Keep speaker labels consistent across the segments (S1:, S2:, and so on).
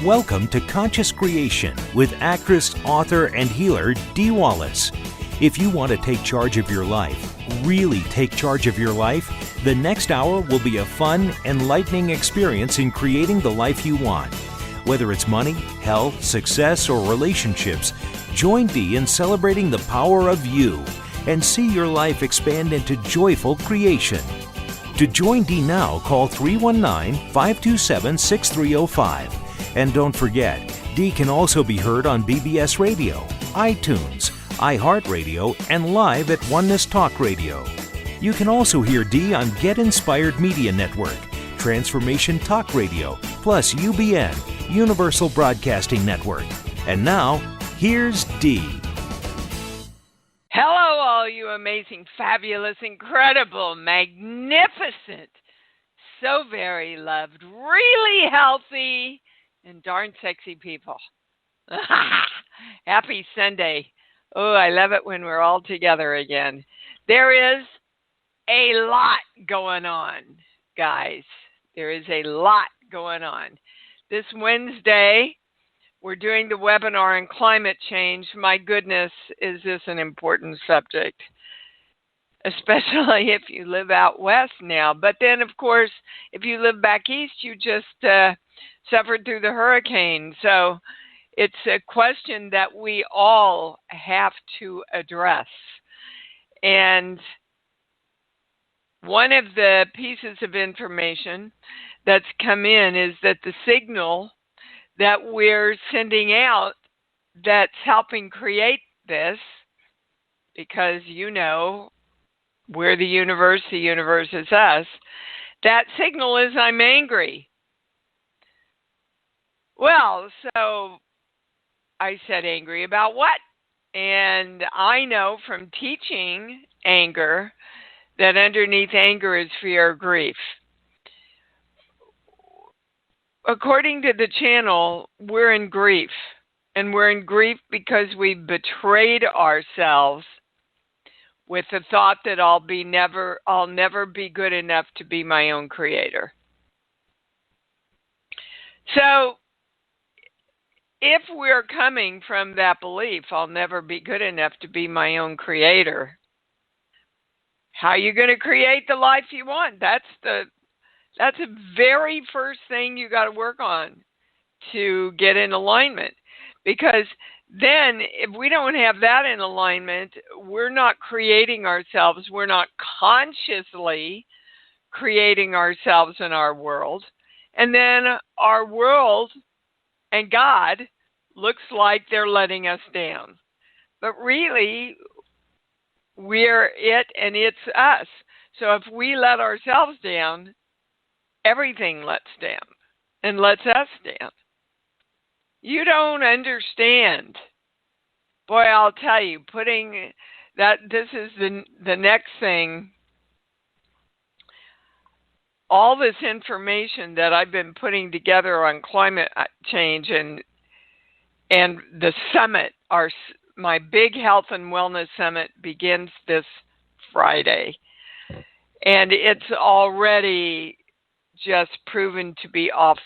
S1: Welcome to Conscious Creation with actress, author, and healer Dee Wallace. If you want to take charge of your life, really take charge of your life, the next hour will be a fun, enlightening experience in creating the life you want. Whether it's money, health, success, or relationships, join Dee in celebrating the power of you and see your life expand into joyful creation. To join Dee now, call 319-527-6305. And don't forget, Dee can also be heard on BBS Radio, iTunes, iHeartRadio, and live at Oneness Talk Radio. You can also hear Dee on Get Inspired Media Network, Transformation Talk Radio, plus UBN, Universal Broadcasting Network. And now, here's Dee.
S2: Hello, all you amazing, fabulous, incredible, magnificent, so very loved, really healthy, and darn sexy people. Happy Sunday. Oh, I love it when we're all together again. There is a lot going on, guys. There is a lot going on. This Wednesday, we're doing the webinar on climate change. My goodness, is this an important subject, especially if you live out west now. But then, of course, if you live back east, you just suffered through the hurricane. So it's a question that we all have to address. And one of the pieces of information that's come in is that the signal that we're sending out that's helping create this, because you know we're the universe is us, that signal is I'm angry. Well, so I said angry about what? And I know from teaching anger that underneath anger is fear or grief. According to the channel, we're in grief. And we're in grief because we betrayed ourselves with the thought that I'll never be good enough to be my own creator. So if we're coming from that belief, I'll never be good enough to be my own creator, how are you going to create the life you want? That's the very first thing you got to work on to get in alignment. Because then if we don't have that in alignment, we're not creating ourselves. We're not consciously creating ourselves in our world. And then our world and God looks like they're letting us down. But really, we're it and it's us. So if we let ourselves down, everything lets down and lets us down. You don't understand. Boy, I'll tell you, putting that, this is the next thing. All this information that I've been putting together on climate change and the summit, my big health and wellness summit begins this Friday. And it's already just proven to be off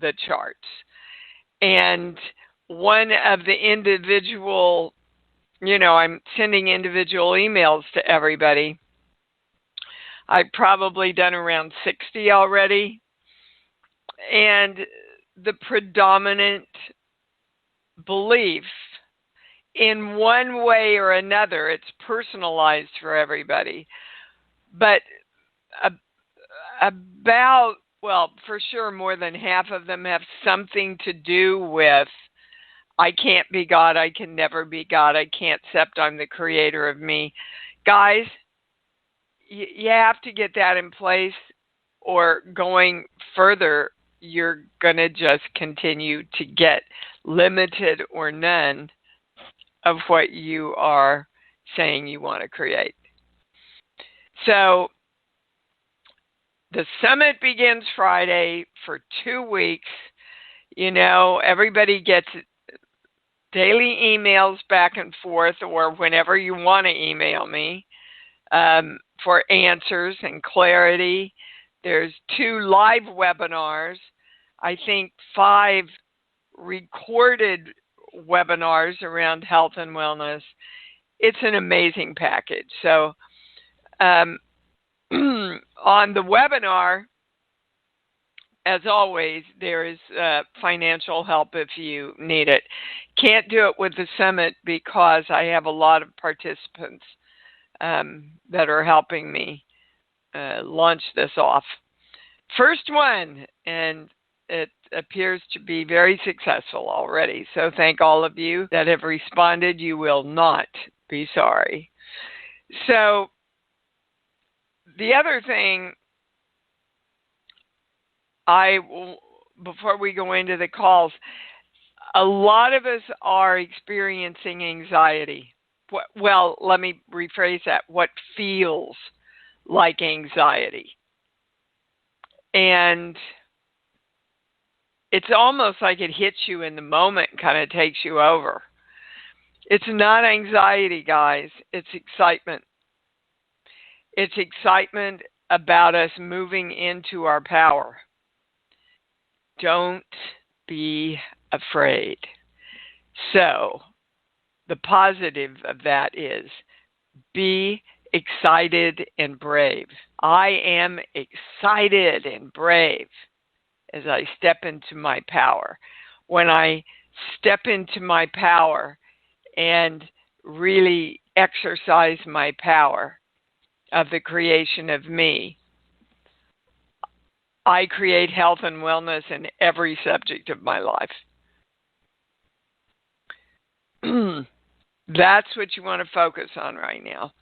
S2: the charts. And one of the individual, I'm sending individual emails to everybody. I've probably done around 60 already. And the predominant belief, in one way or another, it's personalized for everybody, but for sure more than half of them have something to do with I can't be God, I can never be God, I can't accept I'm the creator of me. Guys, you have to get that in place, or going further, you're going to just continue to get limited or none of what you are saying you want to create. So the summit begins Friday for 2 weeks. Everybody gets daily emails back and forth, or whenever you want to email me for answers and clarity. There's 2 live webinars. I think 5 recorded webinars around health and wellness. It's an amazing package. So on the webinar, as always, there is financial help if you need it. Can't do it with the summit because I have a lot of participants that are helping me launch this off. First one, and it appears to be very successful already. So thank all of you that have responded. You will not be sorry. So the other thing, before we go into the calls, a lot of us are experiencing anxiety. Well, let me rephrase that. What feels like anxiety? And it's almost like it hits you in the moment, kind of takes you over. It's not anxiety, guys. It's excitement. It's excitement about us moving into our power. Don't be afraid. So, the positive of that is be excited and brave. I am excited and brave as I step into my power. When I step into my power and really exercise my power of the creation of me, I create health and wellness in every subject of my life. That's what you want to focus on right now.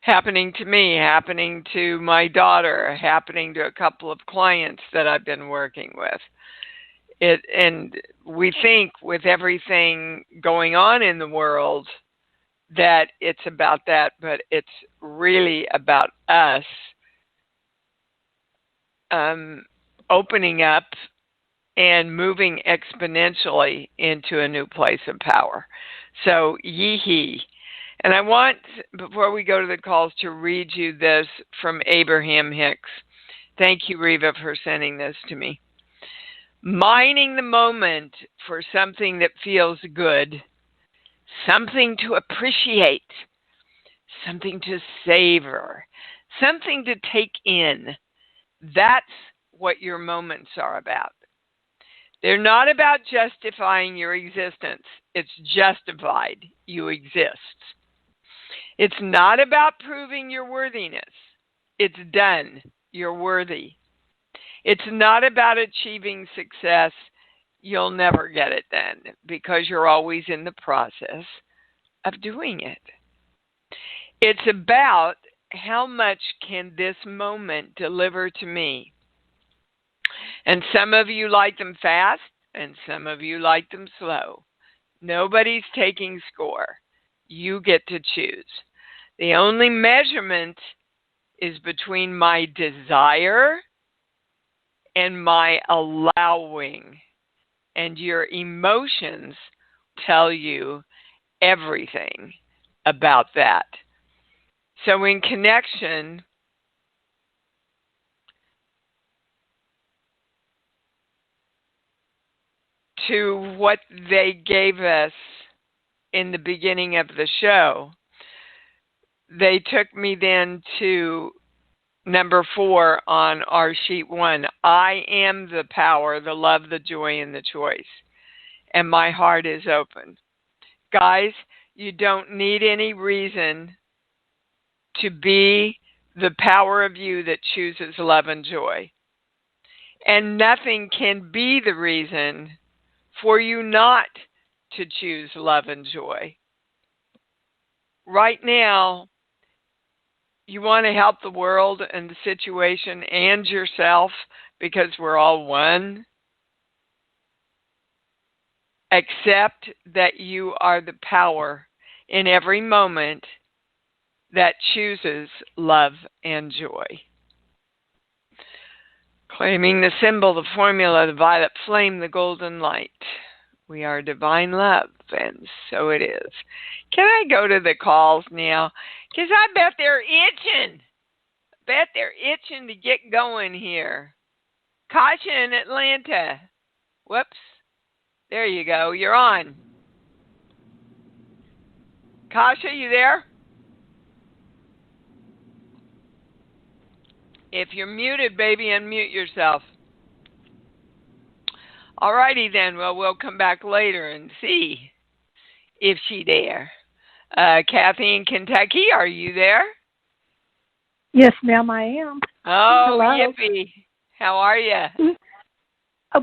S2: Happening to me, happening to my daughter, happening to a couple of clients that I've been working with. And we think with everything going on in the world that it's about that, but it's really about us opening up and moving exponentially into a new place of power. So, yee-hee. And I want, before we go to the calls, to read you this from Abraham Hicks. Thank you, Reva, for sending this to me. Mining the moment for something that feels good, something to appreciate, something to savor, something to take in. That's what your moments are about. They're not about justifying your existence. It's justified. You exist. It's not about proving your worthiness. It's done. You're worthy. It's not about achieving success. You'll never get it done because you're always in the process of doing it. It's about how much can this moment deliver to me? And some of you like them fast, and some of you like them slow. Nobody's taking score. You get to choose. The only measurement is between my desire and my allowing. And your emotions tell you everything about that. So in connection to what they gave us in the beginning of the show, they took me then to number 4 on our sheet 1. I am the power, the love, the joy, and the choice. And my heart is open. Guys, you don't need any reason to be the power of you that chooses love and joy. And nothing can be the reason for you not to choose love and joy. Right now, you want to help the world and the situation and yourself because we're all one. Accept that you are the power in every moment that chooses love and joy. Claiming the symbol, the formula, the violet flame, the golden light. We are divine love, and so it is. Can I go to the calls now? Because I bet they're itching. To get going here. Kasha in Atlanta. Whoops. There you go. You're on. Kasha, you there? If you're muted, baby, unmute yourself. All righty then. Well, we'll come back later and see if she's there. Kathy in Kentucky, are you there?
S3: Yes, ma'am, I am.
S2: Oh,
S3: hello.
S2: Yippee. How are you?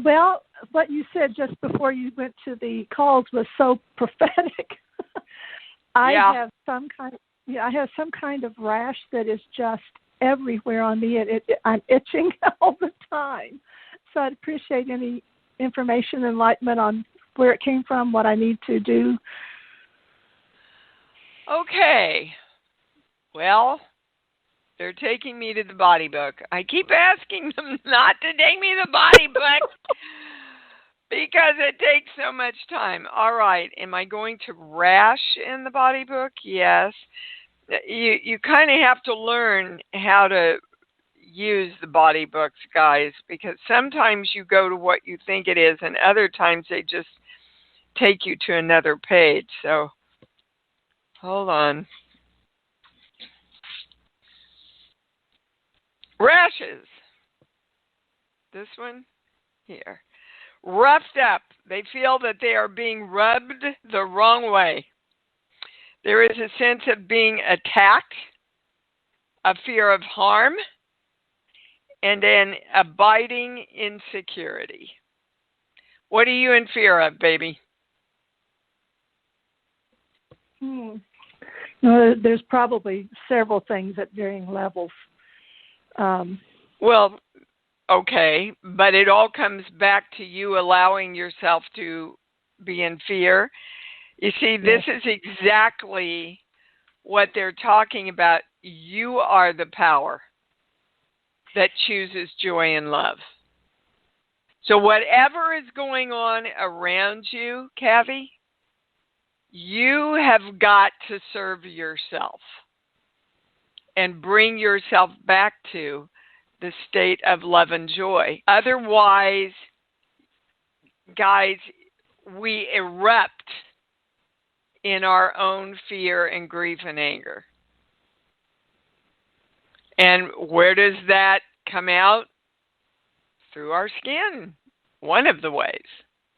S3: Well, what you said just before you went to the calls was so prophetic. I have some kind of rash that is just everywhere on me. I'm itching all the time. So I'd appreciate any information, enlightenment on where it came from, what I need to do.
S2: Okay. Well, they're taking me to the body book. I keep asking them not to take me to the body book because it takes so much time. All right. Am I going to rash in the body book? Yes. You kind of have to learn how to use the body books, guys, because sometimes you go to what you think it is, and other times they just take you to another page. So, hold on. Rashes. This one here. Roughed up. They feel that they are being rubbed the wrong way. There is a sense of being attacked, a fear of harm, and an abiding insecurity. What are you in fear of, baby?
S3: No, there's probably several things at varying levels.
S2: Well, okay, but it all comes back to you allowing yourself to be in fear. You see, this is exactly what they're talking about. You are the power that chooses joy and love. So whatever is going on around you, Kathy, you have got to serve yourself and bring yourself back to the state of love and joy. Otherwise, guys, we erupt in our own fear and grief and anger. And where does that come out? Through our skin. One of the ways,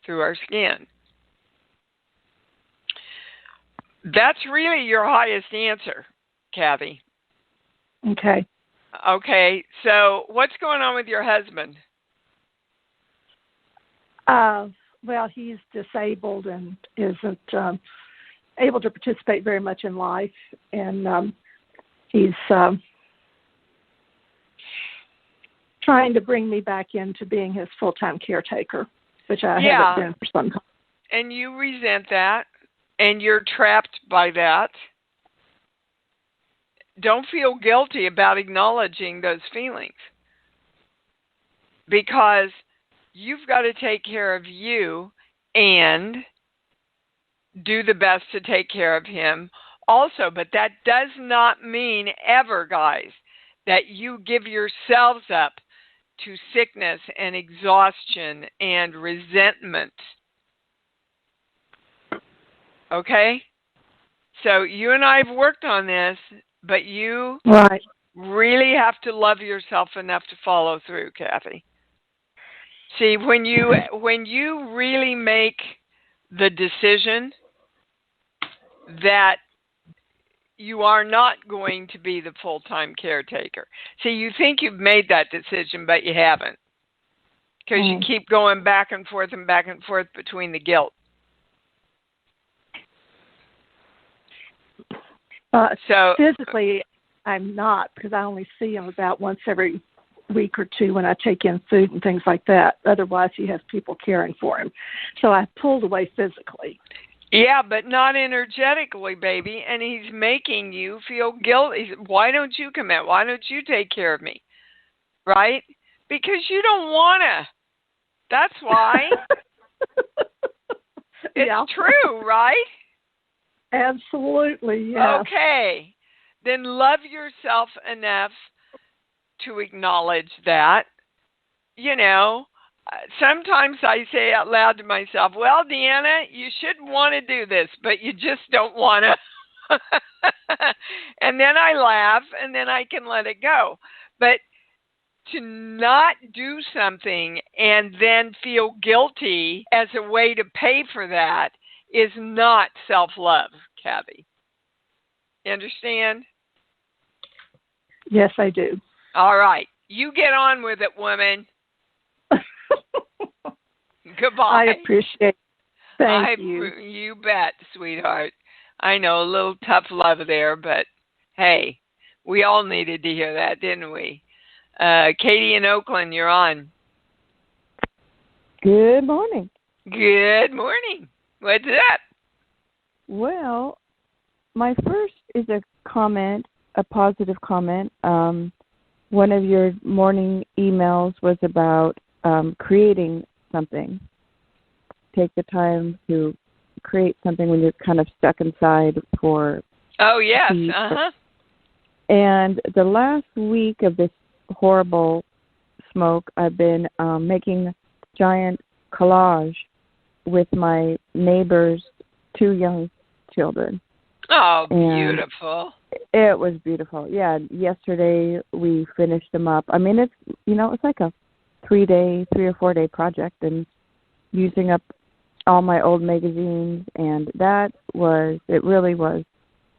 S2: through our skin. That's really your highest answer, Kathy.
S3: Okay.
S2: Okay, so what's going on with your husband?
S3: Well, he's disabled and isn't able to participate very much in life, and he's trying to bring me back into being his full-time caretaker, which I haven't been for some time.
S2: And you resent that, and you're trapped by that. Don't feel guilty about acknowledging those feelings, because you've got to take care of you and do the best to take care of him also. But that does not mean ever, guys, that you give yourselves up to sickness and exhaustion and resentment. Okay? So you and I have worked on this, but you really have to love yourself enough to follow through, Kathy. See, when you really make the decision that you are not going to be the full-time caretaker. See, you think you've made that decision, but you haven't, because you keep going back and forth between the guilt. So
S3: physically, I'm not, because I only see him about once every week or two when I take in food and things like that. Otherwise, he has people caring for him. So I pulled away physically.
S2: Yeah, but not energetically, baby. And he's making you feel guilty. Why don't you come out? Why don't you take care of me? Right? Because you don't want to. That's why. It's true, right?
S3: Absolutely, yeah.
S2: Okay. Then love yourself enough to acknowledge that. You know, sometimes I say out loud to myself, well, Deanna, you shouldn't want to do this, but you just don't want to. And then I laugh, and then I can let it go. But to not do something and then feel guilty as a way to pay for that is not self-love, Kathy. You understand?
S3: Yes, I do.
S2: All right. You get on with it, woman. Goodbye.
S3: I appreciate it. Thank you.
S2: You bet, sweetheart. I know, a little tough love there, but hey, we all needed to hear that, didn't we? Katie in Oakland, you're on.
S4: Good morning.
S2: Good morning. What's up?
S4: Well, my first is a comment, a positive comment. One of your morning emails was about creating something. Take the time to create something when you're kind of stuck inside for
S2: Oh, yes.
S4: peace.
S2: Uh-huh.
S4: And the last week of this horrible smoke, I've been making giant collage with my neighbor's 2 young children.
S2: Oh,
S4: And
S2: beautiful.
S4: it was beautiful. Yeah, yesterday we finished them up. I mean, it's like a 3 or 4 day project, and using up all my old magazines, and it really was.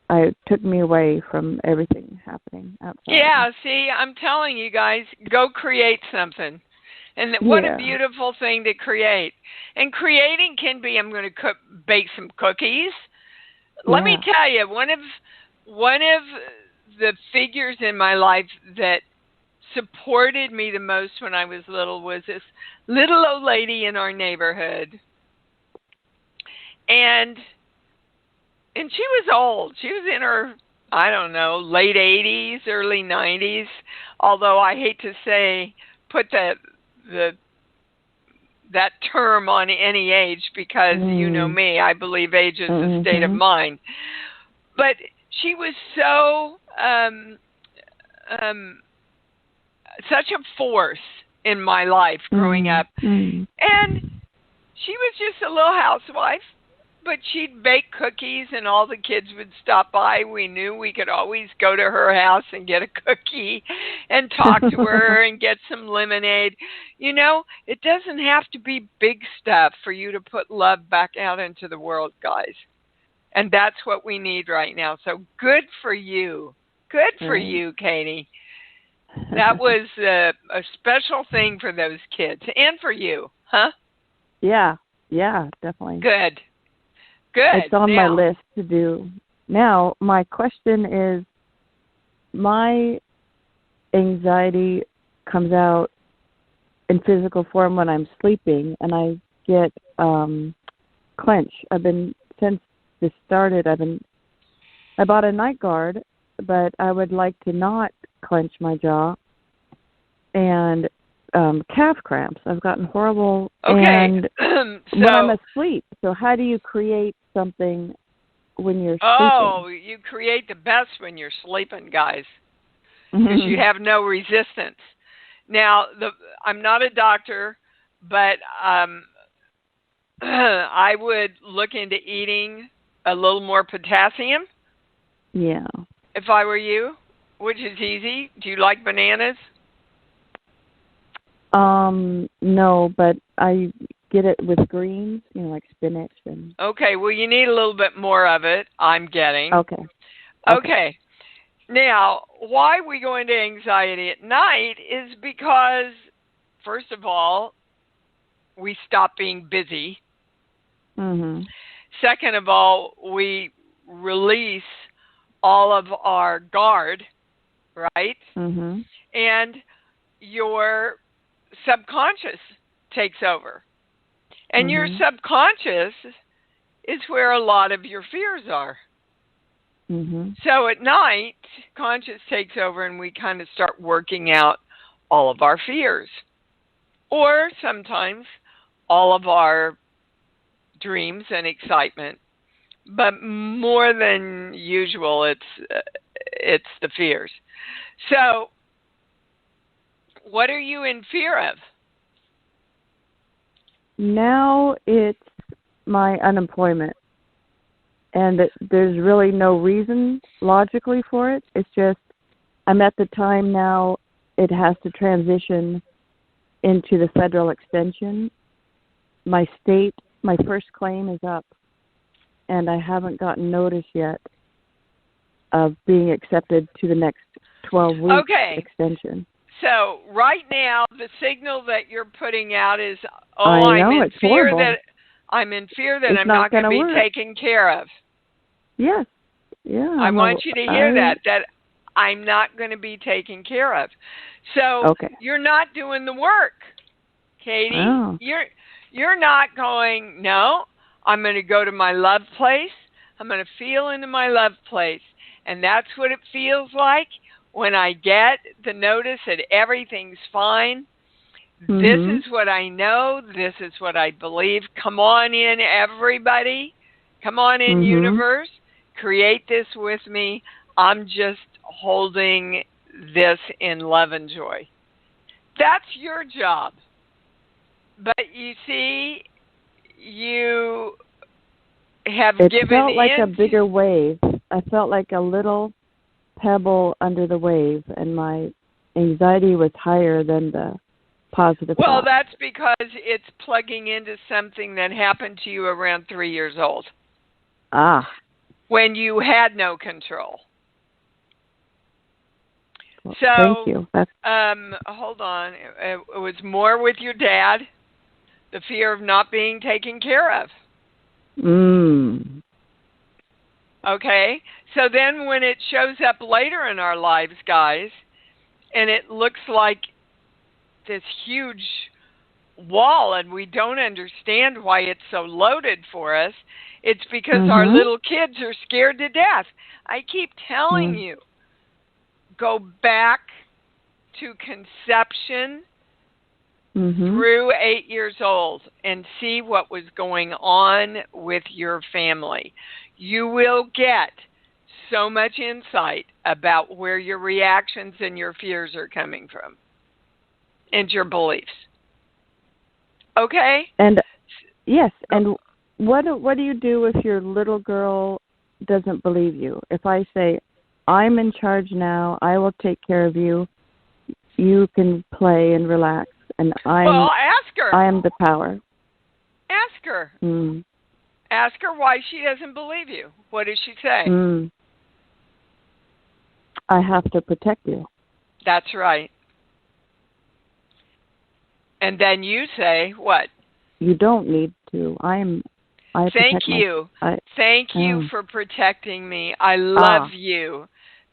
S4: It took me away from everything happening outside.
S2: Yeah, see, I'm telling you guys, go create something. And what a beautiful thing to create. And creating can be, I'm going to bake some cookies. Let me tell you, one of the figures in my life that supported me the most when I was little was this little old lady in our neighborhood. And she was old. She was in her, I don't know, late 80s, early 90s. Although I hate to say, put that term on any age, because you know me, I believe age is a state of mind. But she was so such a force in my life growing up. And she was just a little housewife, but she'd bake cookies and all the kids would stop by. We knew we could always go to her house and get a cookie and talk to her and get some lemonade. You know, it doesn't have to be big stuff for you to put love back out into the world, guys. And that's what we need right now. So good for you. Good for you, Katie. That was a special thing for those kids and for you, huh?
S4: Yeah, definitely.
S2: Good.
S4: It's on my list to do. Now, my question is, my anxiety comes out in physical form when I'm sleeping, and I get clench. Since this started, I bought a night guard, but I would like to not clench my jaw, and calf cramps. I've gotten horrible.
S2: Okay.
S4: And when I'm asleep. So how do you create something when you're sleeping?
S2: Oh, you create the best when you're sleeping, guys, because you have no resistance. Now, I'm not a doctor, but I would look into eating a little more potassium.
S4: Yeah.
S2: If I were you, which is easy. Do you like bananas?
S4: No, but I get it with greens, like spinach and.
S2: Okay, well, you need a little bit more of it, I'm getting.
S4: Okay.
S2: Now, why we go into anxiety at night is because, first of all, we stop being busy. Second of all, we release all of our guard, right? And your subconscious takes over. And your subconscious is where a lot of your fears are. So at night, conscious takes over and we kind of start working out all of our fears. Or sometimes all of our dreams and excitement. But more than usual, it's the fears. So what are you in fear of?
S4: Now it's my unemployment. And there's really no reason logically for it. It's just I'm at the time now it has to transition into the federal extension. My first claim is up, and I haven't gotten notice yet of being accepted to the next 12-week extension.
S2: So right now, the signal that you're putting out is,
S4: I'm in fear
S2: that I'm not going to be taken care of.
S4: Yes. Yeah.
S2: I want you to hear that I'm not going to be taken care of. So you're not doing the work, Katie.
S4: Oh.
S2: You're not going, no, I'm going to go to my love place. I'm going to feel into my love place. And that's what it feels like when I get the notice that everything's fine.
S4: Mm-hmm.
S2: This is what I know. This is what I believe. Come on in, everybody. Come on in, universe. Create this with me. I'm just holding this in love and joy. That's your job. But you see, you have given in.
S4: It felt like a bigger wave. I felt like a little pebble under the wave, and my anxiety was higher than the positive thought.
S2: That's because it's plugging into something that happened to you around 3 years old. When you had no control.
S4: Well,
S2: so,
S4: thank you.
S2: Hold on. It was more with your dad, the fear of not being taken care of. Okay? So then when it shows up later in our lives, guys, and it looks like this huge wall and we don't understand why it's so loaded for us, it's because our little kids are scared to death. I keep telling you, go back to conception through 8 years old and see what was going on with your family. You will get so much insight about where your reactions and your fears are coming from and your beliefs. Okay?
S4: And yes, and what do you do if your little girl doesn't believe you? If I say, I'm in charge now, I will take care of you, you can play and relax, and
S2: ask her.
S4: I am the power.
S2: Ask her. Ask her why she doesn't believe you. What does she say?
S4: I have to protect you.
S2: That's right. And then you say what?
S4: You don't need to.
S2: Thank you. Thank you for protecting me. I love you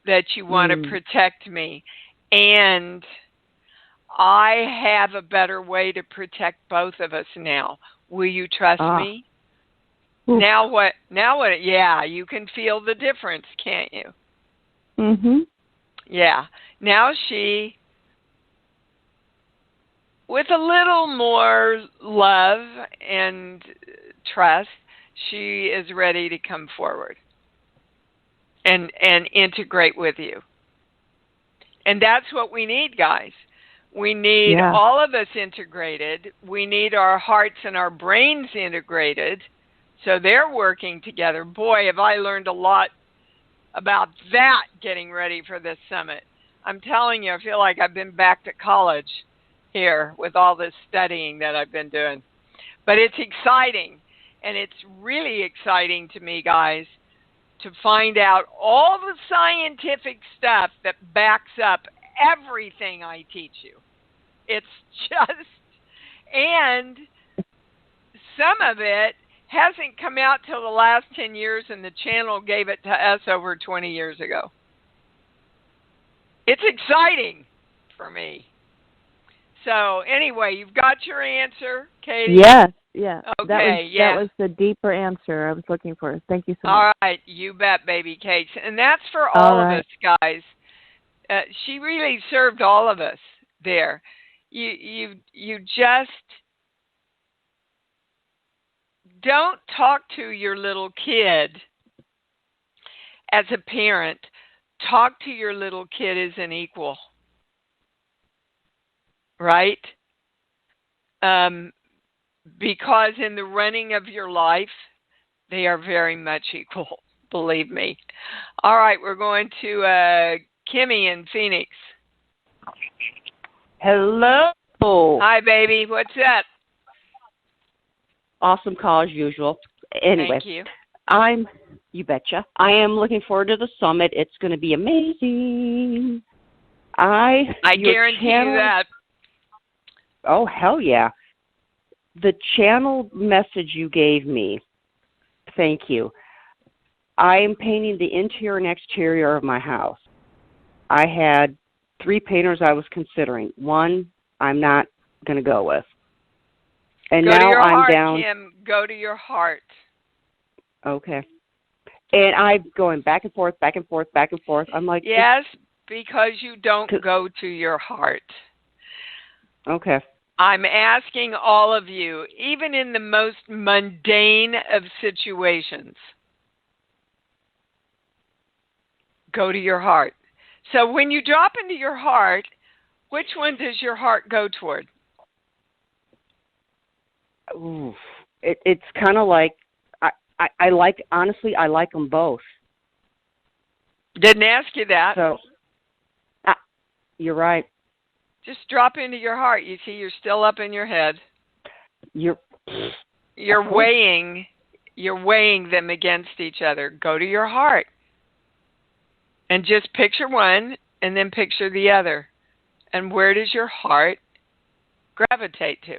S2: that you want to protect me. And I have a better way to protect both of us now. Will you trust me? Oof. Now what? Yeah, you can feel the difference, can't you? Yeah. Now she, with a little more love and trust, she is ready to come forward and integrate with you. And that's what we need, guys. We need all of us integrated. We need our hearts and our brains integrated so they're working together. Boy, have I learned a lot about that getting ready for this summit. I'm telling you, I feel like I've been back to college here with all this studying that I've been doing. But it's exciting, and it's really exciting to me, guys, to find out all the scientific stuff that backs up everything I teach you. It's just, and some of it hasn't come out till the last 10 years, and the channel gave it to us over 20 years ago. It's exciting for me. So anyway, you've got your answer, Katie?
S4: Yes, yeah.
S2: Okay,
S4: that was the deeper answer I was looking for. Thank you so much.
S2: All right, you bet, baby cakes. And that's for all of us, guys. She really served all of us there. You just don't talk to your little kid as a parent. Talk to your little kid as an equal. Right? because in the running of your life, they are very much equal. Believe me. All right, we're going to Kimmy in Phoenix.
S5: Hello.
S2: Hi, baby. What's up?
S5: Awesome call as usual. Anyway,
S2: thank you.
S5: You betcha. I am looking forward to the summit. It's going to be amazing. I
S2: guarantee you that.
S5: Oh, hell yeah. The channel message you gave me, thank you. I am painting the interior and exterior of my house. I had 3 painters I was considering. One I'm not going to go with. And
S2: go
S5: now
S2: to your
S5: I'm
S2: heart,
S5: down.
S2: Kim. Go to your heart.
S5: Okay. And I'm going back and forth, back and forth, back and forth. I'm like,
S2: yes, because you don't go to your heart.
S5: Okay.
S2: I'm asking all of you, even in the most mundane of situations, go to your heart. So when you drop into your heart, which one does your heart go toward?
S5: Ooh, it's kind of like, I like, honestly, I like them both.
S2: Didn't ask you that.
S5: So, you're right.
S2: Just drop into your heart. You see, you're still up in your head. You're weighing them against each other. Go to your heart. And just picture one and then picture the other. And where does your heart gravitate to?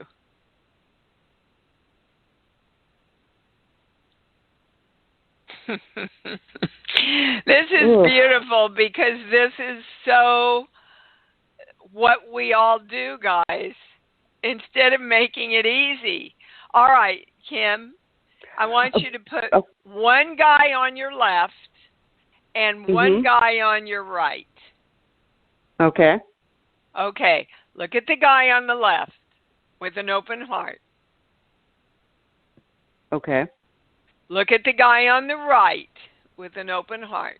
S2: This is beautiful because this is so what we all do, guys, instead of making it easy. All right, Kim, I want you to put one guy on your left and one guy on your right.
S5: Okay.
S2: Okay, look at the guy on the left with an open heart.
S5: Okay.
S2: Look at the guy on the right with an open heart.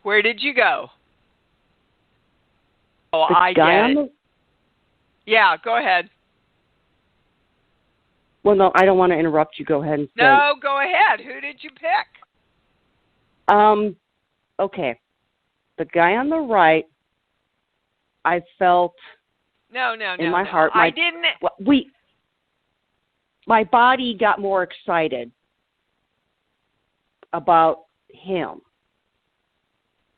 S2: Where did you go? Oh, I get it. Yeah, go ahead.
S5: Well, no, I don't want to interrupt you. Go ahead and say.
S2: No, go ahead. Who did you pick?
S5: Okay. The guy on the right, I felt in my heart.
S2: I didn't.
S5: My body got more excited about him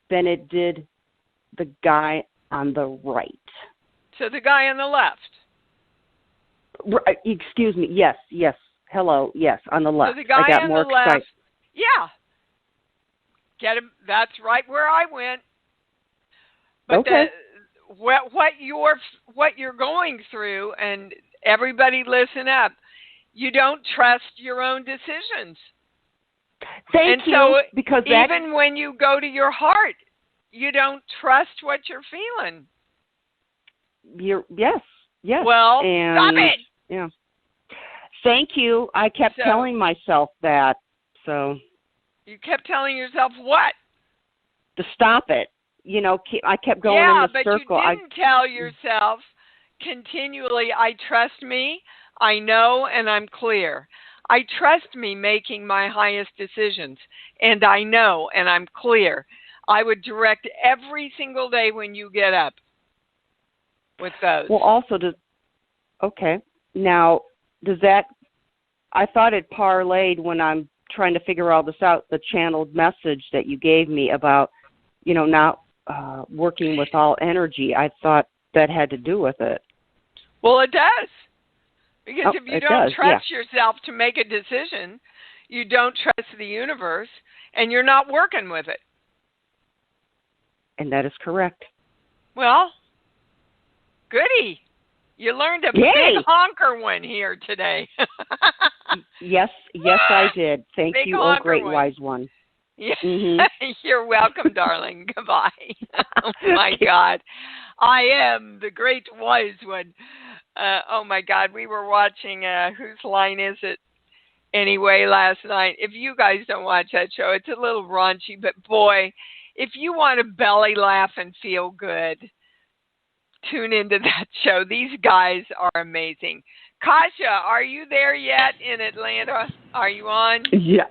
S5: than it did the guy on the right.
S2: So the guy on the left.
S5: Excuse me. Yes. Hello. Yes, on the left.
S2: So the guy
S5: I got
S2: on
S5: more
S2: the left.
S5: excited.
S2: Yeah. Get him. That's right where I went. But
S5: okay.
S2: What you're going through, and everybody listen up. You don't trust your own decisions.
S5: Thank you. Because
S2: even when you go to your heart, you don't trust what you're feeling.
S5: Yes.
S2: Well,
S5: and,
S2: stop it.
S5: Yeah. Thank you. I kept telling myself that. So.
S2: You kept telling yourself what?
S5: To stop it. You know, I kept going in the circle.
S2: Yeah, but you didn't tell yourself continually, I trust me, I know, and I'm clear. I trust me making my highest decisions, and I know, and I'm clear. I would direct every single day when you get up with those.
S5: Well, also, okay. Now, does that, I thought it parlayed when I'm trying to figure all this out, the channeled message that you gave me about, not working with all energy. I thought that had to do with it.
S2: Well, it does. Because if you don't trust
S5: yeah.
S2: yourself to make a decision, you don't trust the universe, and you're not working with it.
S5: And that is correct.
S2: Well, goody. You learned a
S5: Yay.
S2: big honker one here today.
S5: Yes, I did. Thank
S2: big
S5: you, oh great wise one.
S2: Yeah. You're welcome, darling. Goodbye. Oh, my God. I am the great wise one. Oh, my God. We were watching Whose Line Is It? Anyway, last night. If you guys don't watch that show, it's a little raunchy, but boy, if you want to belly laugh and feel good, tune into that show. These guys are amazing. Kasha, are you there yet in Atlanta? Are you on?
S6: Yeah.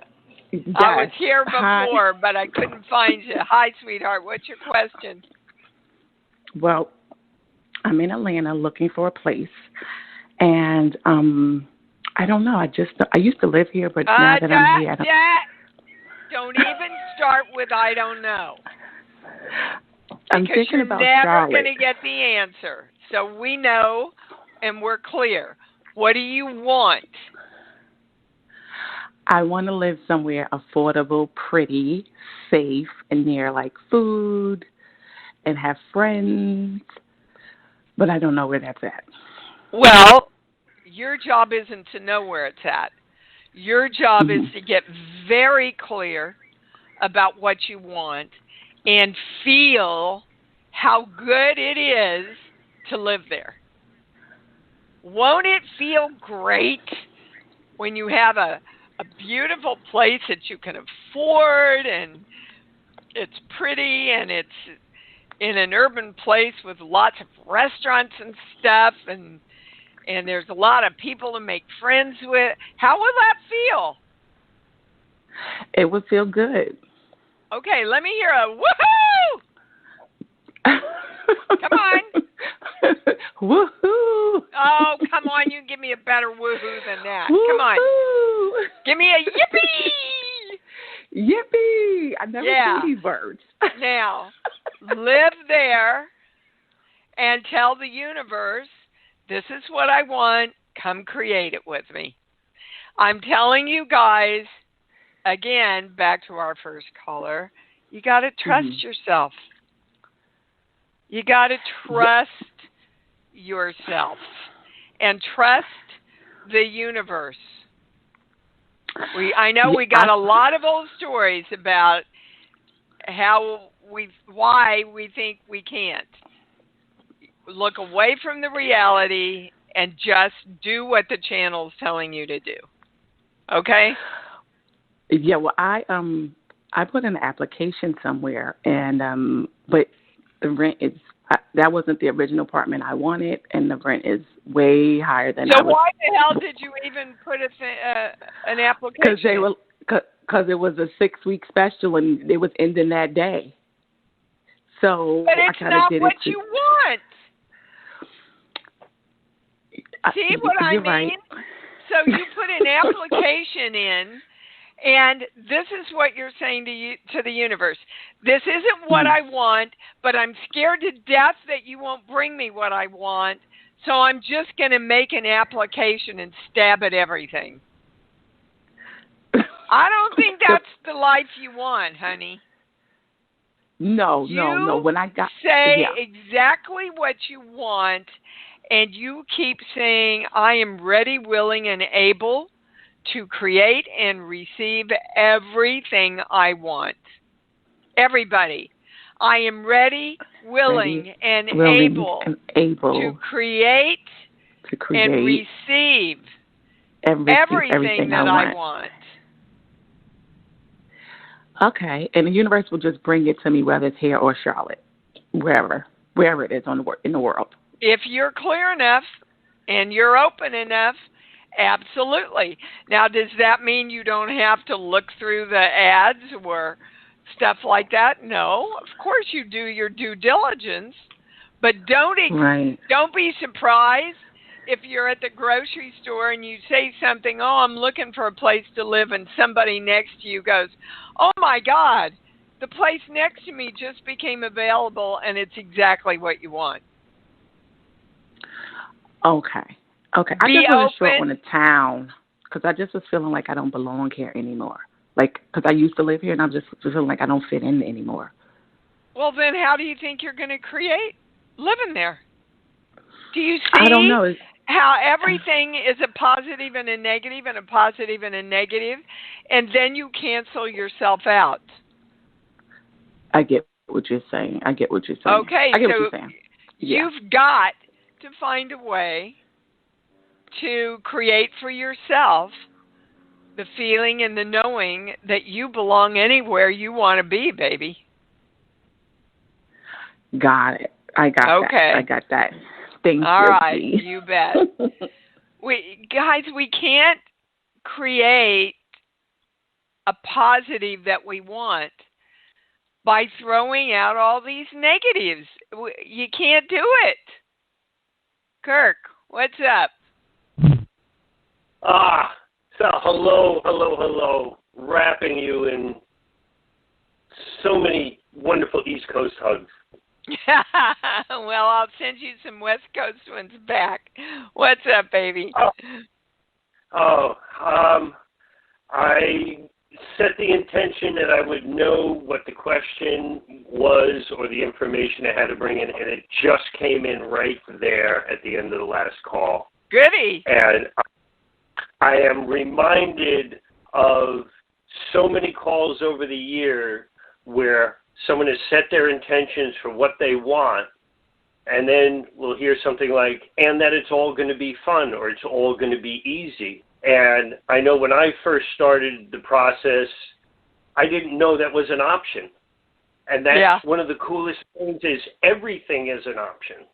S6: Yes.
S2: I was here before,
S6: Hi.
S2: but I couldn't find you. Hi, sweetheart. What's your question?
S6: Well, I'm in Atlanta looking for a place, and I don't know. I used to live here, but now that I'm here,
S2: don't even start with I don't know.
S6: I'm thinking about
S2: Charlotte. Because you're never going to get the answer. So we know, and we're clear. What do you want?
S6: I want to live somewhere affordable, pretty, safe, and near like food, and have friends. But I don't know where that's at.
S2: Well, your job isn't to know where it's at. Your job is to get very clear about what you want and feel how good it is to live there. Won't it feel great when you have a beautiful place that you can afford, and it's pretty, and it's in an urban place with lots of restaurants and stuff, and there's a lot of people to make friends with? How will that feel?
S6: It would feel good.
S2: Okay, let me hear a woohoo! Come on.
S6: Woohoo!
S2: Oh, come on. You can give me a better woohoo than that.
S6: Woo-hoo!
S2: Come on. Give me a yippee!
S6: Yippee! I never seen these words.
S2: Now, live there and tell the universe, this is what I want. Come create it with me. I'm telling you guys, again, back to our first caller, you got to trust yourself. You got to trust yourself and trust the universe. I know we got a lot of old stories about why we think we can't. Look away from the reality and just do what the channel's telling you to do. Okay?
S6: Yeah, well, I put in an application somewhere, and but the rent is that wasn't the original apartment I wanted, and the rent is way higher than I was.
S2: So why the hell did you even put an application?
S6: Because it was a 6-week special, and it was ending that day. So
S2: but it's not what you want. See what I mean?
S6: Right.
S2: So you put an application in, and this is what you're saying to the universe. This isn't what I want, but I'm scared to death that you won't bring me what I want, so I'm just going to make an application and stab at everything. I don't think that's the life you want, honey.
S6: No. When I
S2: say exactly what you want, and you keep saying, I am ready, willing, and able to create and receive everything I want. Everybody. I am ready, willing, and able to create and receive everything that I want.
S6: Okay, and the universe will just bring it to me, whether it's here or Charlotte, wherever it is in the world.
S2: If you're clear enough and you're open enough, absolutely. Now, does that mean you don't have to look through the ads or stuff like that? No, of course you do your due diligence, but don't be surprised if you're at the grocery store and you say something, oh, I'm looking for a place to live, and somebody next to you goes, oh my God, the place next to me just became available and it's exactly what you want.
S6: Okay. I just wasn't sure on the town because I just was feeling like I don't belong here anymore. Like, because I used to live here and I'm just feeling like I don't fit in anymore.
S2: Well, then how do you think you're going to create living there? Do you see
S6: I don't know.
S2: How everything is a positive and a negative and a positive and a negative, and then you cancel yourself out?
S6: I get what you're saying.
S2: Okay,
S6: I get what you're saying. Yeah.
S2: You've got to find a way to create for yourself the feeling and the knowing that you belong anywhere you want to be, baby.
S6: Got it. I got
S2: okay.
S6: that. I got that. Thank
S2: All
S6: you.
S2: right, you bet. Guys, we can't create a positive that we want by throwing out all these negatives. You can't do it. Kirk, what's up?
S7: So hello. Wrapping you in so many wonderful East Coast hugs.
S2: Well, I'll send you some West Coast ones back. What's up, baby?
S7: I set the intention that I would know what the question was or the information I had to bring in, and it just came in right there at the end of the last call.
S2: Goody.
S7: And I am reminded of so many calls over the year where someone has set their intentions for what they want, and then we'll hear something like, and that it's all going to be fun or it's all going to be easy. And I know when I first started the process, I didn't know that was an option. And that's one of the coolest things is everything is an option.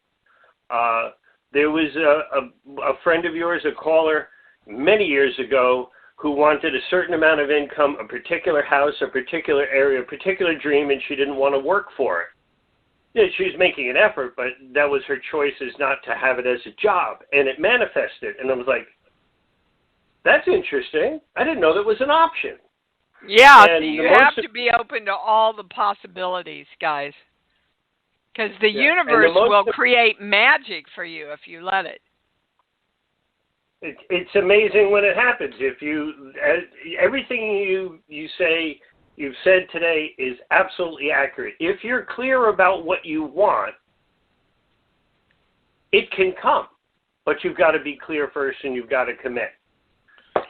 S7: There was a friend of yours, a caller, many years ago, who wanted a certain amount of income, a particular house, a particular area, a particular dream, and she didn't want to work for it. Yeah, she was making an effort, but that was her choice, is not to have it as a job. And it manifested. And I was like, that's interesting. I didn't know that was an option.
S2: Yeah, so you have to be open to all the possibilities, guys. Because the universe will create magic for you if you let it.
S7: It's amazing when it happens. If everything you've said today is absolutely accurate. If you're clear about what you want, it can come, but you've got to be clear first, and you've got to commit.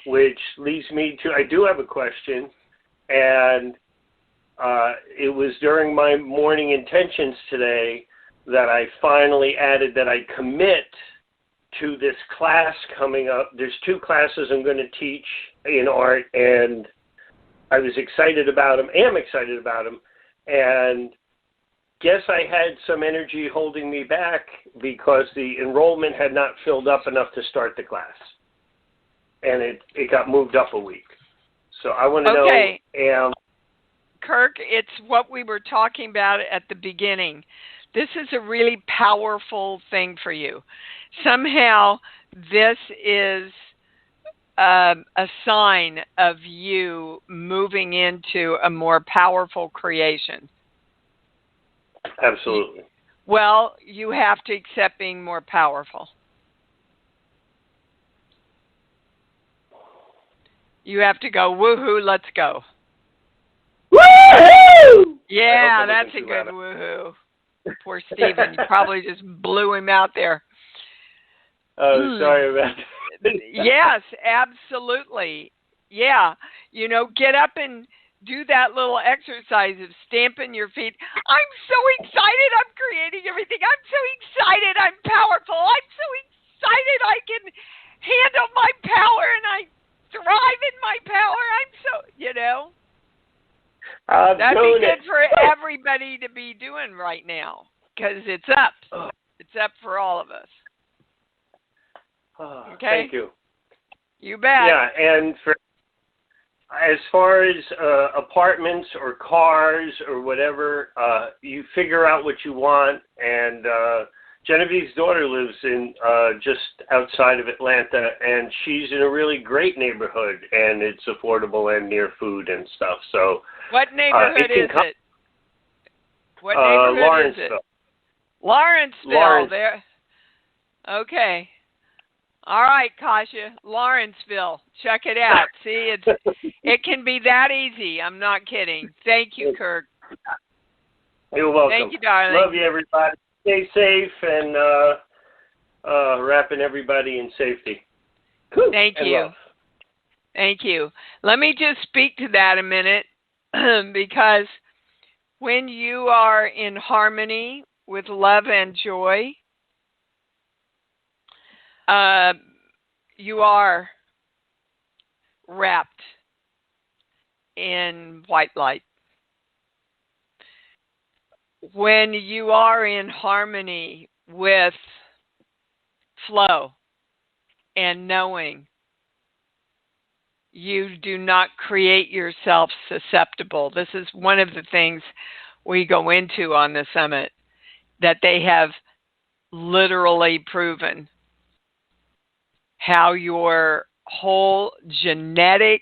S7: Which leads me to, I do have a question, and it was during my morning intentions today that I finally added that I commit to this class coming up. There's 2 classes I'm going to teach in art, and I was excited about them, am excited about them, and guess I had some energy holding me back because the enrollment had not filled up enough to start the class. And it got moved up a week. So I want to know...
S2: Kirk, it's what we were talking about at the beginning. This is a really powerful thing for you. Somehow, this is a sign of you moving into a more powerful creation.
S7: Absolutely.
S2: Well, you have to accept being more powerful. You have to go, woohoo, let's go.
S7: Woohoo!
S2: Yeah, that's a good woohoo. Poor Stephen, you probably just blew him out there.
S7: Oh, sorry about that.
S2: Yes, absolutely. Yeah, get up and do that little exercise of stamping your feet. I'm so excited I'm creating everything. I'm so excited I'm powerful. I'm so excited I can handle my power and I thrive in my power. I'm so, that'd be good for everybody to be doing right now because it's up. It's up for all of us. Okay?
S7: Thank you.
S2: You bet.
S7: Yeah, and as far as apartments or cars or whatever, you figure out what you want, and Genevieve's daughter lives in just outside of Atlanta, and she's in a really great neighborhood, and it's affordable and near food and stuff. So
S2: what neighborhood is it? What neighborhood is it? Lawrenceville. There. Okay. All right, Kasha. Lawrenceville. Check it out. See, it can be that easy. I'm not kidding. Thank you, Kirk.
S7: You're welcome.
S2: Thank you, darling.
S7: Love you, everybody. Stay safe and wrapping everybody in safety.
S2: Thank you.
S7: Love.
S2: Thank you. Let me just speak to that a minute because when you are in harmony with love and joy, you are wrapped in white light. when you are in harmony with flow and knowing, you do not create yourself susceptible. This is one of the things we go into on the summit, that they have literally proven how your whole genetic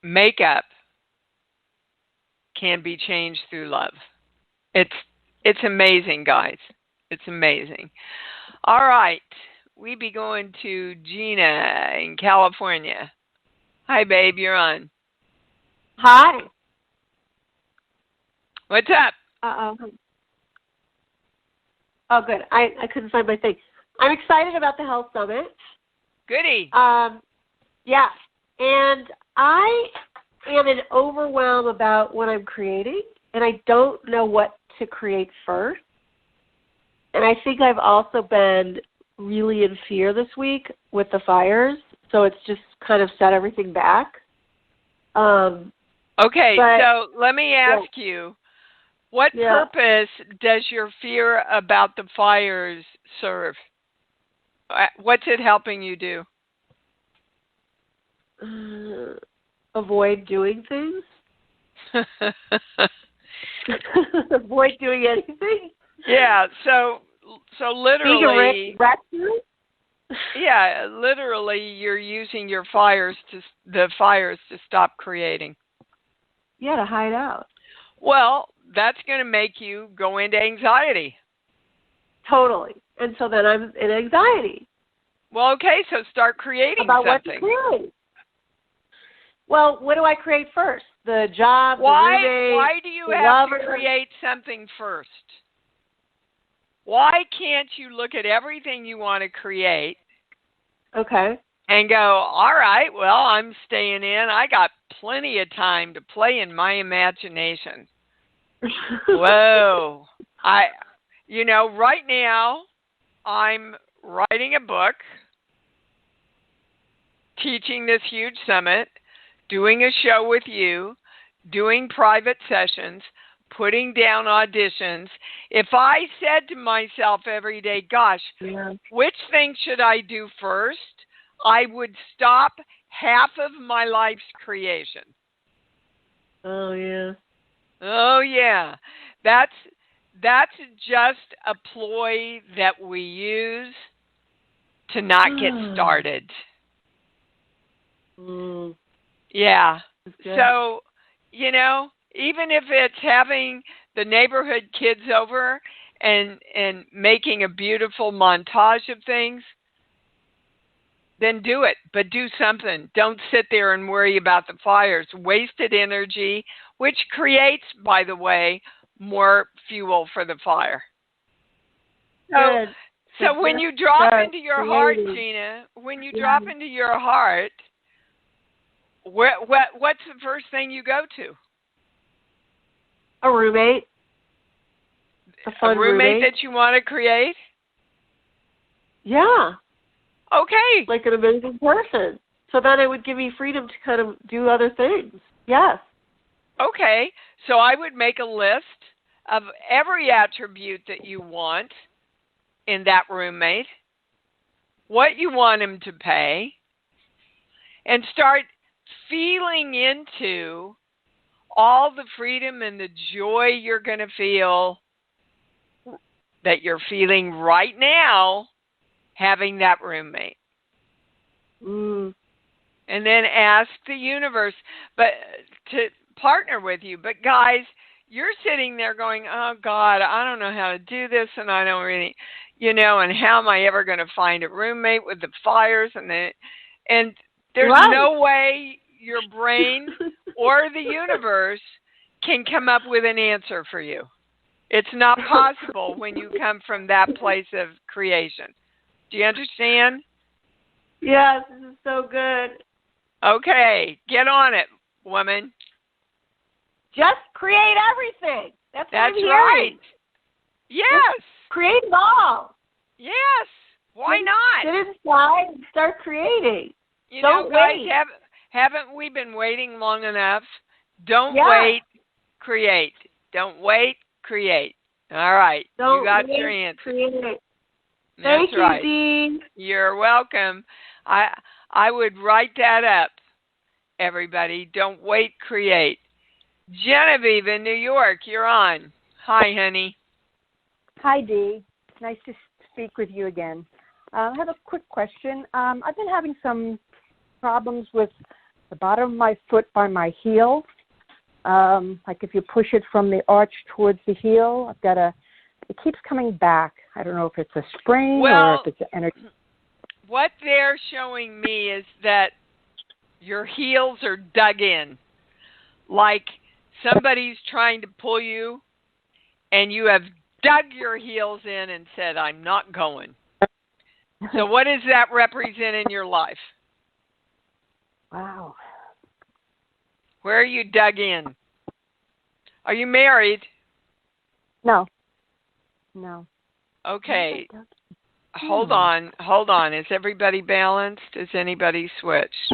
S2: makeup can be changed through love. It's amazing, guys. It's amazing. All right. We be going to Gina in California. Hi, babe. You're on.
S8: Hi.
S2: What's up?
S8: Oh, good. I couldn't find my thing. I'm excited about the Health Summit.
S2: Goody.
S8: Yeah. And I am in overwhelm about what I'm creating, and I don't know what to create first. And I think I've also been really in fear this week with the fires, so it's just kind of set everything back.
S2: Okay, so let me ask you, what purpose does your fear about the fires serve? What's it helping you do?
S8: Avoid doing things. Avoid doing anything.
S2: Yeah, so literally, yeah, literally, you're using your fires to stop creating.
S8: Yeah, to hide out.
S2: Well, that's going to make you go into anxiety.
S8: Totally, and so then I'm in anxiety.
S2: Well, okay, so start creating
S8: about
S2: something.
S8: What to create. Well, what do I create first? The job.
S2: Why?
S8: The roommate,
S2: why do you have to create something first? Why can't you look at everything you want to create?
S8: Okay.
S2: And go, all right, well, I'm staying in. I got plenty of time to play in my imagination. Whoa. Right now, I'm writing a book, teaching this huge summit, doing a show with you, doing private sessions, putting down auditions. If I said to myself every day, gosh, which thing should I do first? I would stop half of my life's creation.
S8: Oh, yeah.
S2: Oh, yeah. That's just a ploy that we use to not get started. Yeah. So, even if it's having the neighborhood kids over and making a beautiful montage of things, then do it. But do something. Don't sit there and worry about the fires. Wasted energy, which creates, by the way, more fuel for the fire. So when you drop into your heart, Gina, when you drop into your heart, what's the first thing you go to?
S8: A roommate. A roommate
S2: that you want to create?
S8: Yeah.
S2: Okay.
S8: Like an amazing person. So then it would give me freedom to kind of do other things. Yes.
S2: Okay. So I would make a list of every attribute that you want in that roommate, what you want him to pay, and start feeling into all the freedom and the joy you're going to feel that you're feeling right now having that roommate. And then ask the universe to partner with you. But guys, you're sitting there going, oh God, I don't know how to do this, and I don't really, and how am I ever going to find a roommate with the fires and there's no way your brain or the universe can come up with an answer for you. It's not possible when you come from that place of creation. Do you understand?
S8: Yes, this is so good.
S2: Okay, get on it, woman.
S8: Just create everything. That's
S2: right. Yes.
S8: Just create it all.
S2: Yes. Why not?
S8: Sit inside and start creating.
S2: Don't wait. Haven't we been waiting long enough? Don't wait. create. Don't wait, create. All right.
S8: Don't
S2: you got
S8: wait,
S2: your answer.
S8: Create.
S2: That's
S8: Thank you,
S2: right.
S8: Dee.
S2: You're welcome. I would write that up, everybody. Don't wait, create. Genevieve in New York, you're on. Hi, honey.
S9: Hi, Dee. Nice to speak with you again. I have a quick question. I've been having some problems with the bottom of my foot by my heel. Like if you push it from the arch towards the heel, it keeps coming back. I don't know if it's a sprain or if it's an energy.
S2: What they're showing me is that your heels are dug in. Like somebody's trying to pull you and you have dug your heels in and said, I'm not going. So what does that represent in your life?
S9: Wow.
S2: Where are you dug in? Are you married?
S9: No.
S2: Okay. Hold on. Is everybody balanced? Is anybody switched?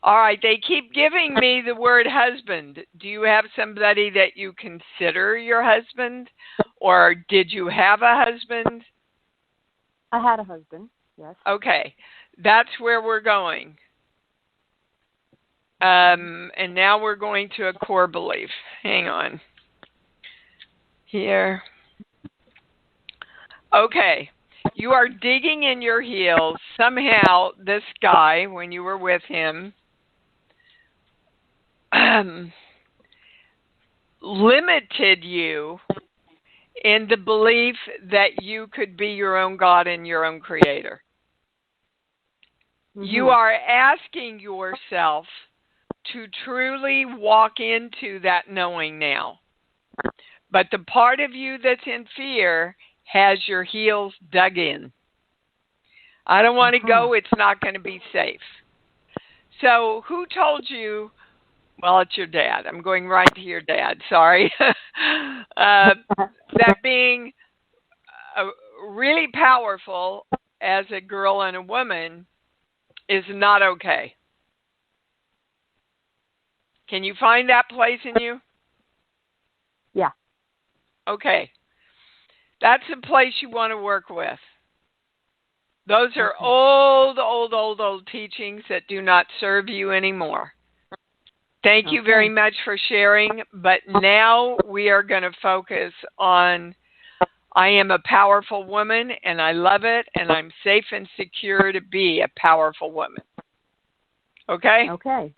S2: All right. They keep giving me the word husband. Do you have somebody that you consider your husband? Or did you have a husband?
S9: I had a husband, yes.
S2: Okay. That's where we're going. And now we're going to a core belief. Hang on. Here. Okay. You are digging in your heels. Somehow, this guy, when you were with him, limited you in the belief that you could be your own God and your own creator. Mm-hmm. You are asking yourself to truly walk into that knowing now. But the part of you that's in fear has your heels dug in. I don't want to go. It's not going to be safe. So who told you? Well, it's your dad. I'm going right to your dad. Sorry. That being really powerful as a girl and a woman is not okay. Can you find that place in you?
S9: Yeah.
S2: Okay. That's a place you want to work with. Those are old teachings that do not serve you anymore. Thank you very much for sharing, but now we are going to focus on I am a powerful woman, and I love it, and I'm safe and secure to be a powerful woman. Okay?
S9: Okay.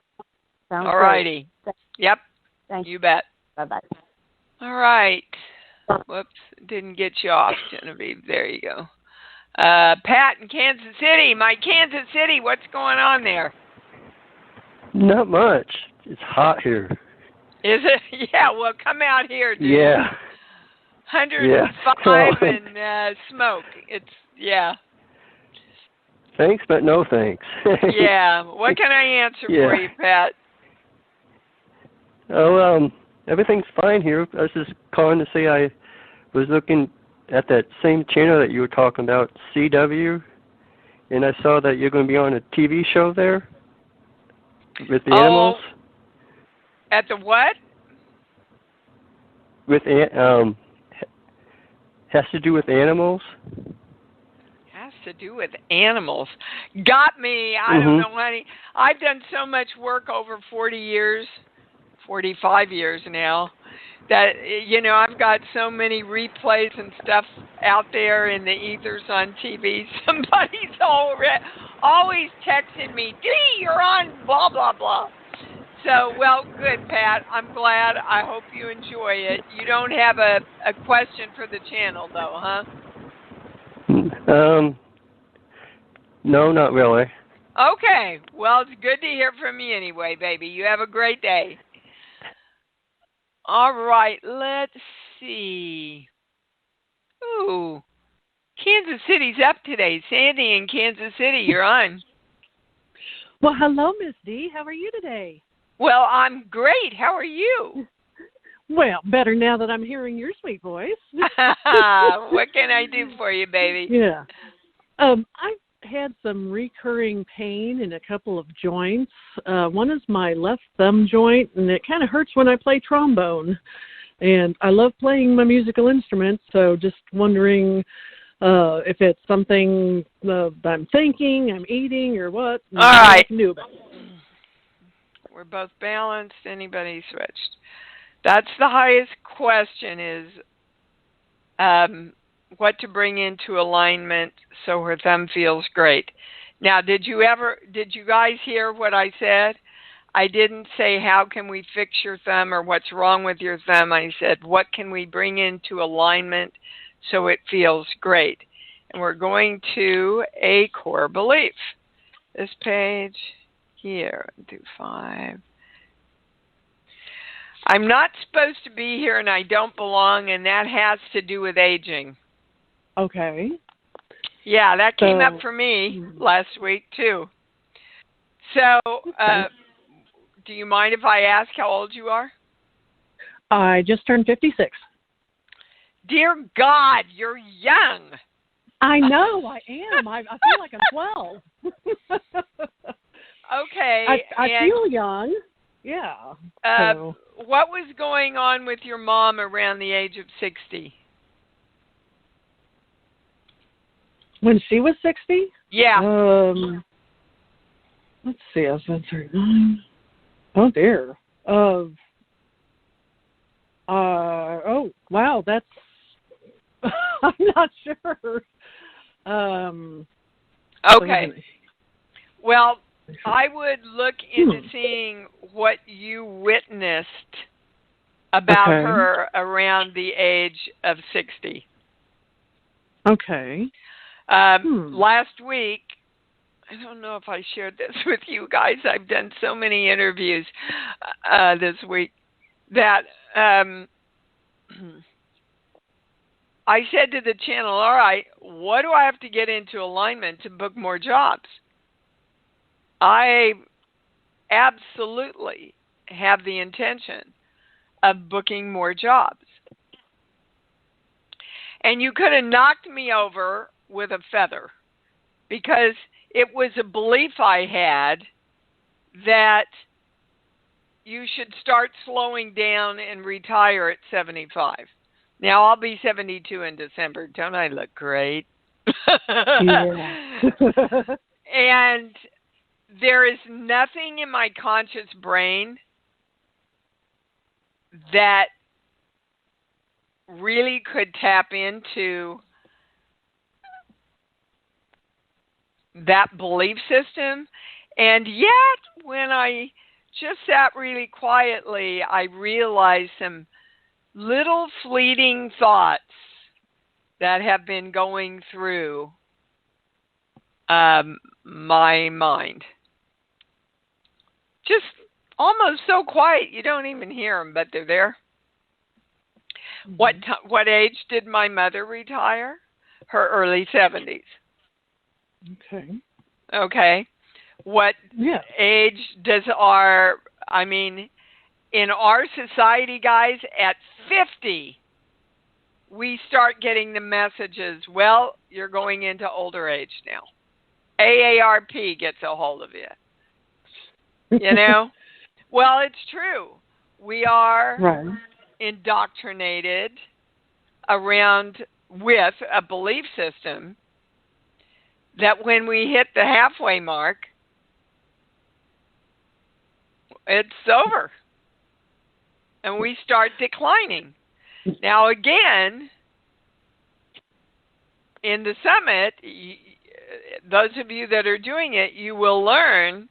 S9: Sounds
S2: all righty. Yep.
S9: Thanks.
S2: You bet.
S9: Bye-bye.
S2: All right. Whoops. Didn't get you off, Genevieve. There you go. Pat in Kansas City. My Kansas City, what's going on there?
S10: Not much. It's hot here.
S2: Is it? Yeah, well, come out here, dude.
S10: Yeah.
S2: 105 and smoke. It's, yeah.
S10: Thanks, but no thanks.
S2: Yeah. What can I answer for you, Pat?
S10: Oh, everything's fine here. I was just calling to say I was looking at that same channel that you were talking about, CW, and I saw that you're going to be on a TV show there with the animals.
S2: At the what?
S10: With has to do with animals.
S2: Has to do with animals. Got me. I don't know, honey. I've done so much work over 40 years, 45 years now, that, you know, I've got so many replays and stuff out there in the ethers on TV. Somebody's always texting me, Dee, you're on blah, blah, blah. So, well, good, Pat. I'm glad. I hope you enjoy it. You don't have a question for the channel, though, huh?
S10: No, not really.
S2: Okay. Well, it's good to hear from you anyway, baby. You have a great day. All right. Let's see. Ooh. Kansas City's up today. Sandy in Kansas City, you're on.
S11: Well, hello, Miss Dee. How are you today?
S2: Well, I'm great. How are you?
S11: Well, better now that I'm hearing your sweet voice.
S2: What can I do for you, baby?
S11: Yeah. had some recurring pain in a couple of joints. One is my left thumb joint, and it kind of hurts when I play trombone. And I love playing my musical instruments, so just wondering if it's something that I'm thinking, I'm eating, or what.
S2: All right.
S11: I can do about it.
S2: We're both balanced. Anybody switched? That's the highest question is what to bring into alignment so her thumb feels great. Now, did you guys hear what I said? I didn't say how can we fix your thumb or what's wrong with your thumb. I said what can we bring into alignment so it feels great. And we're going to a core belief. This page here, 5. I'm not supposed to be here and I don't belong, and that has to do with aging.
S11: Okay.
S2: Yeah, that came up for me last week too. So, do you mind if I ask how old you are?
S11: I just turned 56.
S2: Dear God, you're young.
S11: I know, I am. I feel like I'm 12.
S2: Okay.
S11: I feel young. Yeah.
S2: What was going on with your mom around the age of 60?
S11: When she was 60?
S2: Yeah.
S11: Let's see, I was 39. Oh dear. Oh wow, that's I'm not sure.
S2: Okay. Well, I would look into seeing what you witnessed about her around the age of 60.
S11: Okay.
S2: Last week, I don't know if I shared this with you guys. I've done so many interviews this week that I said to the channel, all right, what do I have to get into alignment to book more jobs? I absolutely have the intention of booking more jobs. And you could have knocked me over with a feather because it was a belief I had that you should start slowing down and retire at 75. Now, I'll be 72 in December. Don't I look great?
S11: Yeah.
S2: And there is nothing in my conscious brain that really could tap into that belief system. And yet, when I just sat really quietly, I realized some little fleeting thoughts that have been going through my mind. Just almost so quiet you don't even hear them, but they're there. Mm-hmm. What age did my mother retire? Her early 70s.
S11: Okay.
S2: Okay. What age does in our society, guys, at 50, we start getting the messages, well, you're going into older age now. AARP gets a hold of you. You know? Well, it's true. We are indoctrinated with a belief system that when we hit the halfway mark, it's over. And we start declining. Now, again, in the summit, those of you that are doing it, you will learn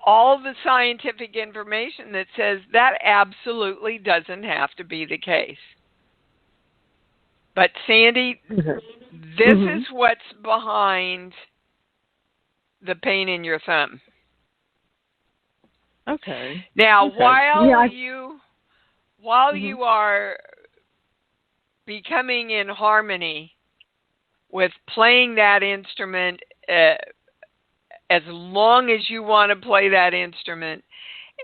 S2: all the scientific information that says that absolutely doesn't have to be the case. But Sandy, this is what's behind the pain in your thumb.
S11: Okay.
S2: Now, while you are becoming in harmony with playing that instrument, as long as you want to play that instrument,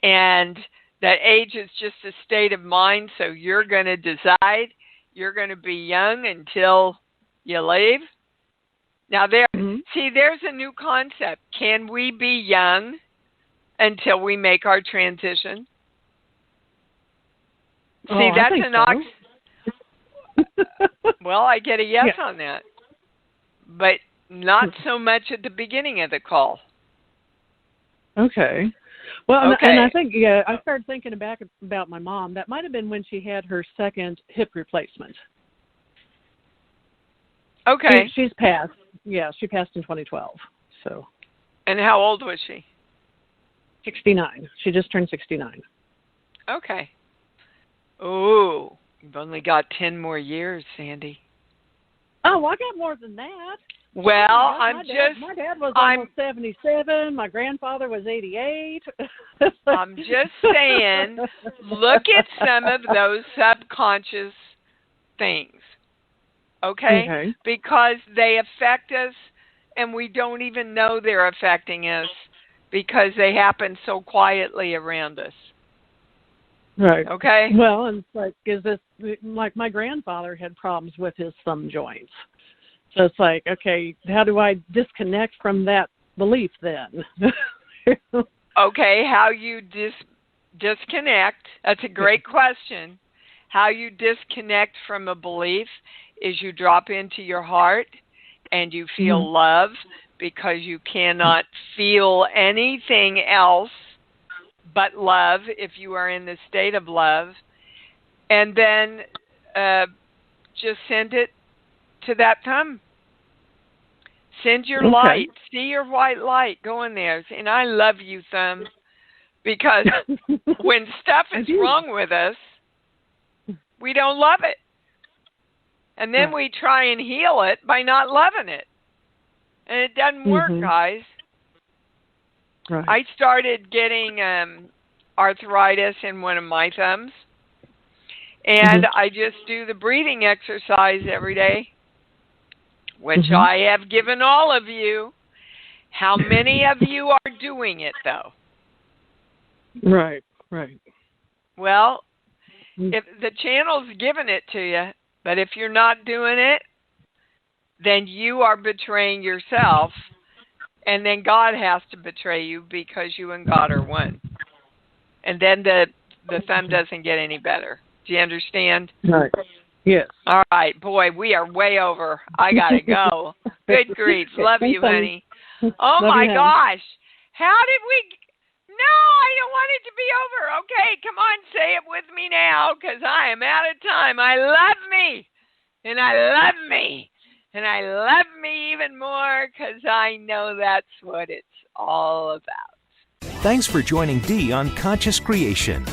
S2: and that age is just a state of mind, so you're going to decide you're going to be young until you leave. Now, See, there's a new concept. Can we be young until we make our transition? See, that's an Well, I get a yes on that. But not so much at the beginning of the call.
S11: Okay. Well, and I think, I started thinking back about my mom. That might have been when she had her second hip replacement.
S2: Okay.
S11: She's passed. Yeah, she passed in 2012. So.
S2: And how old was she?
S11: 69. She just turned 69.
S2: Okay. Ooh, you've only got 10 more years, Sandy.
S11: Oh, well, I got more than that.
S2: Well,
S11: my dad was almost 77. My grandfather was 88.
S2: I'm just saying, look at some of those subconscious things, okay? Because they affect us, and we don't even know they're affecting us because they happen so quietly around us.
S11: Right.
S2: Okay.
S11: Well, and like my grandfather had problems with his thumb joints. So it's like, okay, how do I disconnect from that belief then?
S2: Okay, how you disconnect, that's a great question. How you disconnect from a belief is you drop into your heart and you feel love because you cannot feel anything else but love if you are in the state of love. And then just send it to that thumb. Send your light. See your white light going there. And I love you, thumb, because when stuff is wrong with us, we don't love it. And then we try and heal it by not loving it. And it doesn't work, guys. Right. I started getting arthritis in one of my thumbs. And I just do the breathing exercise every day, which I have given all of you. How many of you are doing it, though?
S11: Right.
S2: Well, if the channel's giving it to you, but if you're not doing it, then you are betraying yourself, and then God has to betray you because you and God are one. And then the thumb doesn't get any better. Do you understand?
S11: Right. Yes.
S2: All right, boy, we are way over. I gotta go. Good grief, love you, honey. Oh my gosh, how did we? No, I don't want it to be over. Okay, come on, say it with me now, because I am out of time. I love me, and I love me, and I love me even more, because I know that's what it's all about.
S1: Thanks for joining Dee on Conscious Creation.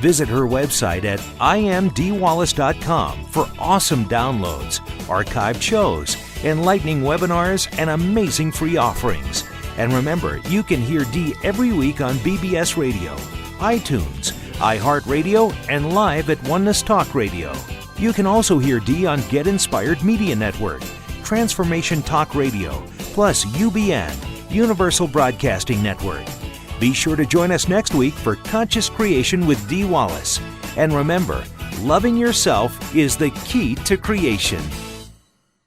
S1: Visit her website at imdwallace.com for awesome downloads, archived shows, enlightening webinars, and amazing free offerings. And remember, you can hear Dee every week on BBS Radio, iTunes, iHeartRadio, and live at Oneness Talk Radio. You can also hear Dee on Get Inspired Media Network, Transformation Talk Radio, plus UBN, Universal Broadcasting Network. Be sure to join us next week for Conscious Creation with Dee Wallace. And remember, loving yourself is the key to creation.